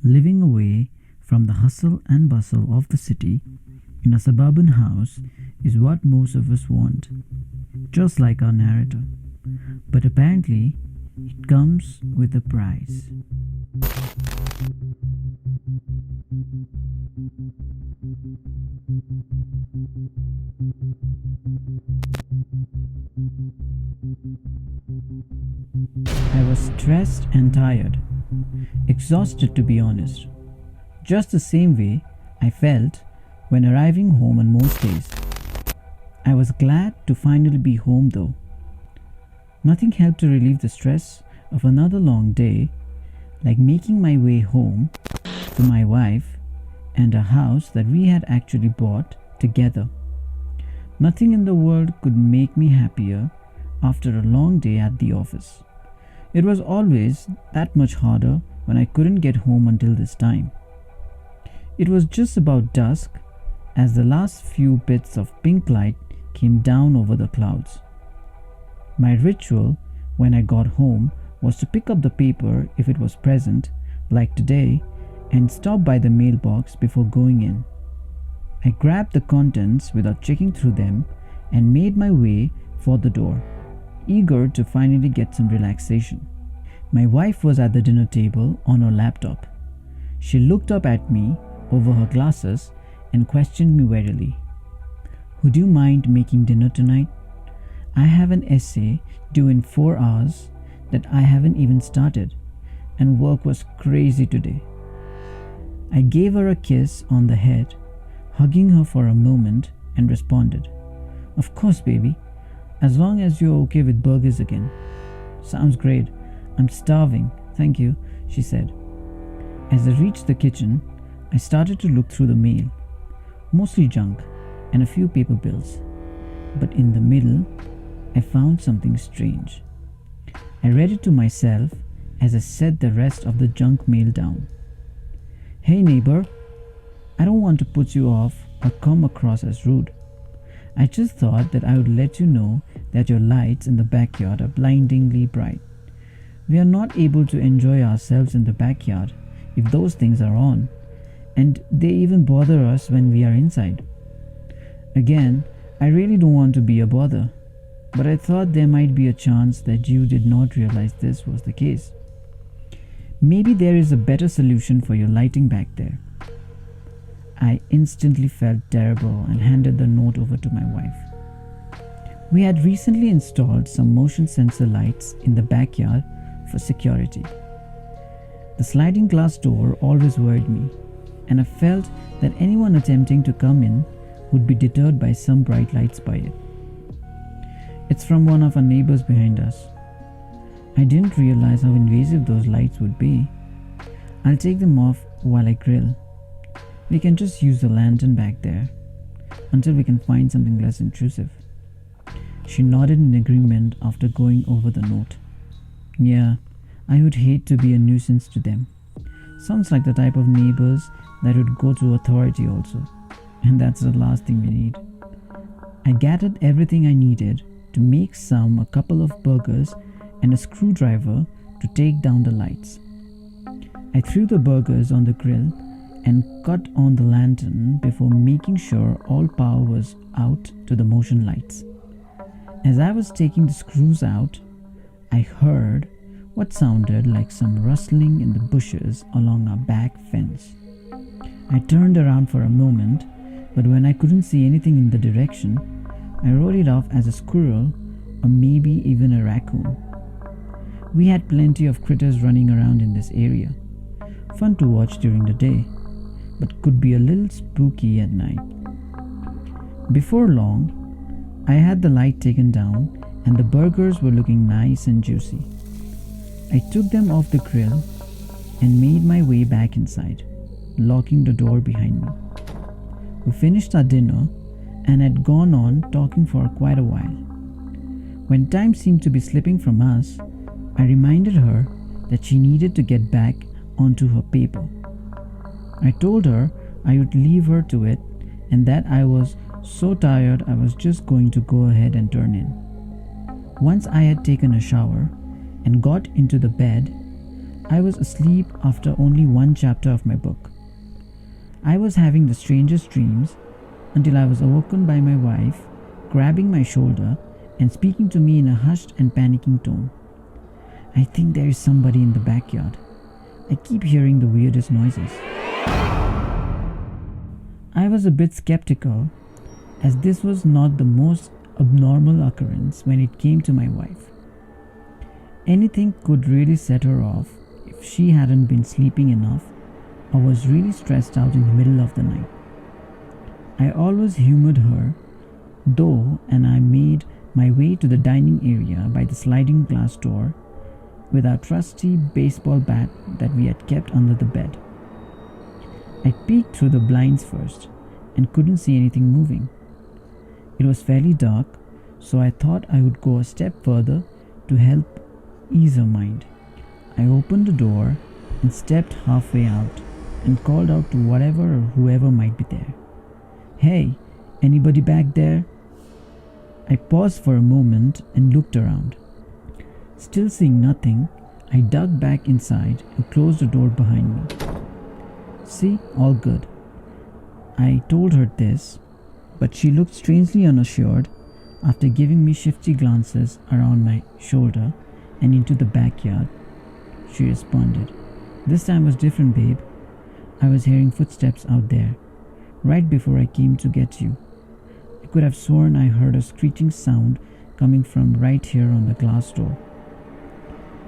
Living away from the hustle and bustle of the city in a suburban house is what most of us want, just like our narrator. But apparently, it comes with a price. I was stressed and tired, exhausted to be honest, just the same way I felt when arriving home on most days. I was glad to finally be home though. Nothing helped to relieve the stress of another long day like making my way home to my wife and a house that we had actually bought together. Nothing in the world could make me happier after a long day at the office. It was always that much harder when I couldn't get home until this time. It was just about dusk as the last few bits of pink light came down over the clouds. My ritual when I got home was to pick up the paper if it was present, like today, and stop by the mailbox before going in. I grabbed the contents without checking through them and made my way for the door, eager to finally get some relaxation. My wife was at the dinner table on her laptop. She looked up at me over her glasses and questioned me warily. "Would you mind making dinner tonight? I have an essay due in 4 hours that I haven't even started, and work was crazy today." I gave her a kiss on the head, hugging her for a moment, and responded, "Of course, baby, as long as you're okay with burgers again." "Sounds great. I'm starving, thank you," she said. As I reached the kitchen, I started to look through the mail, mostly junk and a few paper bills. But in the middle, I found something strange. I read it to myself as I set the rest of the junk mail down. "Hey neighbor, I don't want to put you off or come across as rude. I just thought that I would let you know that your lights in the backyard are blindingly bright. We are not able to enjoy ourselves in the backyard if those things are on, and they even bother us when we are inside. Again, I really don't want to be a bother, but I thought there might be a chance that you did not realize this was the case. Maybe there is a better solution for your lighting back there." I instantly felt terrible and handed the note over to my wife. We had recently installed some motion sensor lights in the backyard for security. The sliding glass door always worried me, and I felt that anyone attempting to come in would be deterred by some bright lights by it. "It's from one of our neighbors behind us. I didn't realize how invasive those lights would be. I'll take them off while I grill. We can just use the lantern back there until we can find something less intrusive." She nodded in agreement after going over the note. "Yeah, I would hate to be a nuisance to them. Sounds like the type of neighbors that would go to authority also, and that's the last thing we need." I gathered everything I needed to make a couple of burgers and a screwdriver to take down the lights. I threw the burgers on the grill and cut on the lantern before making sure all power was out to the motion lights. As I was taking the screws out, I heard what sounded like some rustling in the bushes along our back fence. I turned around for a moment, but when I couldn't see anything in the direction, I wrote it off as a squirrel or maybe even a raccoon. We had plenty of critters running around in this area. Fun to watch during the day, but could be a little spooky at night. Before long, I had the light taken down and the burgers were looking nice and juicy. I took them off the grill and made my way back inside, locking the door behind me. We finished our dinner and had gone on talking for quite a while. When time seemed to be slipping from us, I reminded her that she needed to get back onto her paper. I told her I would leave her to it and that I was so tired I was just going to go ahead and turn in. Once I had taken a shower and got into the bed, I was asleep after only one chapter of my book. I was having the strangest dreams until I was awoken by my wife grabbing my shoulder and speaking to me in a hushed and panicking tone. I think there is somebody in the backyard. I keep hearing the weirdest noises. I was a bit skeptical, as this was not the most abnormal occurrence when it came to my wife. Anything could really set her off if she hadn't been sleeping enough or was really stressed out in the middle of the night. I always humored her, though, and I made my way to the dining area by the sliding glass door with our trusty baseball bat that we had kept under the bed. I peeked through the blinds first and couldn't see anything moving. It was fairly dark, so I thought I would go a step further to help ease her mind. I opened the door and stepped halfway out and called out to whatever or whoever might be there. "Hey, anybody back there?" I paused for a moment and looked around. Still seeing nothing, I dug back inside and closed the door behind me. "See, all good." I told her this, but she looked strangely unassured after giving me shifty glances around my shoulder and into the backyard. She responded, "This time was different, babe. I was hearing footsteps out there, right before I came to get you. I could have sworn I heard a screeching sound coming from right here on the glass door."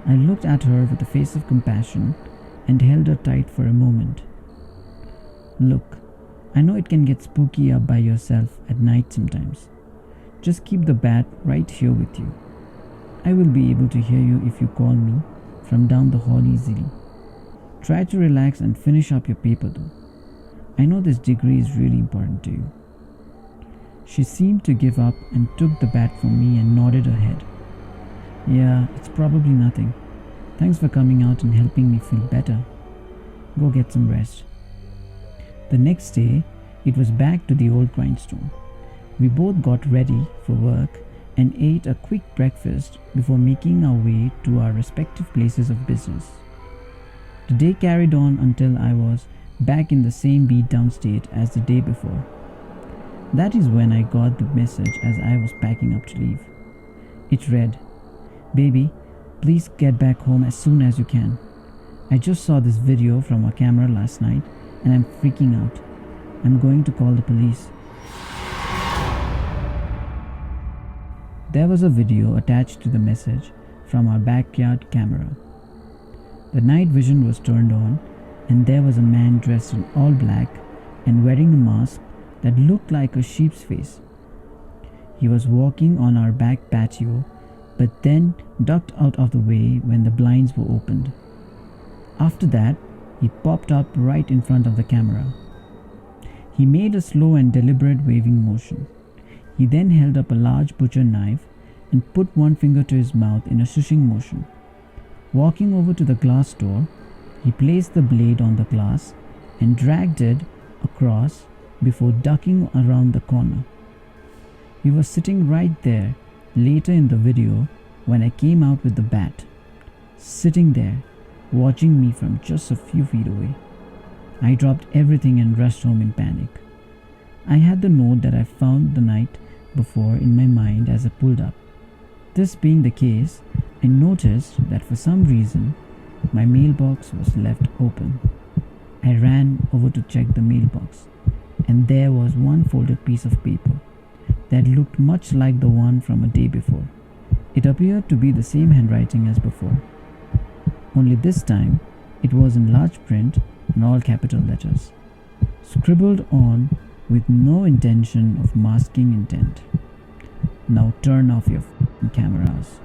I looked at her with a face of compassion and held her tight for a moment. "Look, I know it can get spooky up by yourself at night sometimes. Just keep the bat right here with you. I will be able to hear you if you call me from down the hall easily. Try to relax and finish up your paper though. I know this degree is really important to you." She seemed to give up and took the bat from me and nodded her head. "Yeah, it's probably nothing. Thanks for coming out and helping me feel better. Go get some rest." The next day, it was back to the old grindstone. We both got ready for work and ate a quick breakfast before making our way to our respective places of business. The day carried on until I was back in the same beat-down state as the day before. That is when I got the message as I was packing up to leave. It read, "Baby, please get back home as soon as you can. I just saw this video from our camera last night and I'm freaking out. I'm going to call the police." There was a video attached to the message from our backyard camera. The night vision was turned on and there was a man dressed in all black and wearing a mask that looked like a sheep's face. He was walking on our back patio, but then ducked out of the way when the blinds were opened. After that, he popped up right in front of the camera. He made a slow and deliberate waving motion. He then held up a large butcher knife and put one finger to his mouth in a shushing motion. Walking over to the glass door, he placed the blade on the glass and dragged it across before ducking around the corner. He was sitting right there later in the video when I came out with the bat, sitting there watching me from just a few feet away. I dropped everything and rushed home in panic. I had the note that I found the night before in my mind as I pulled up. This being the case, I noticed that for some reason my mailbox was left open. I ran over to check the mailbox, and there was one folded piece of paper that looked much like the one from a day before. It appeared to be the same handwriting as before, only this time it was in large print and all capital letters, scribbled on with no intention of masking intent. "Now turn off your cameras."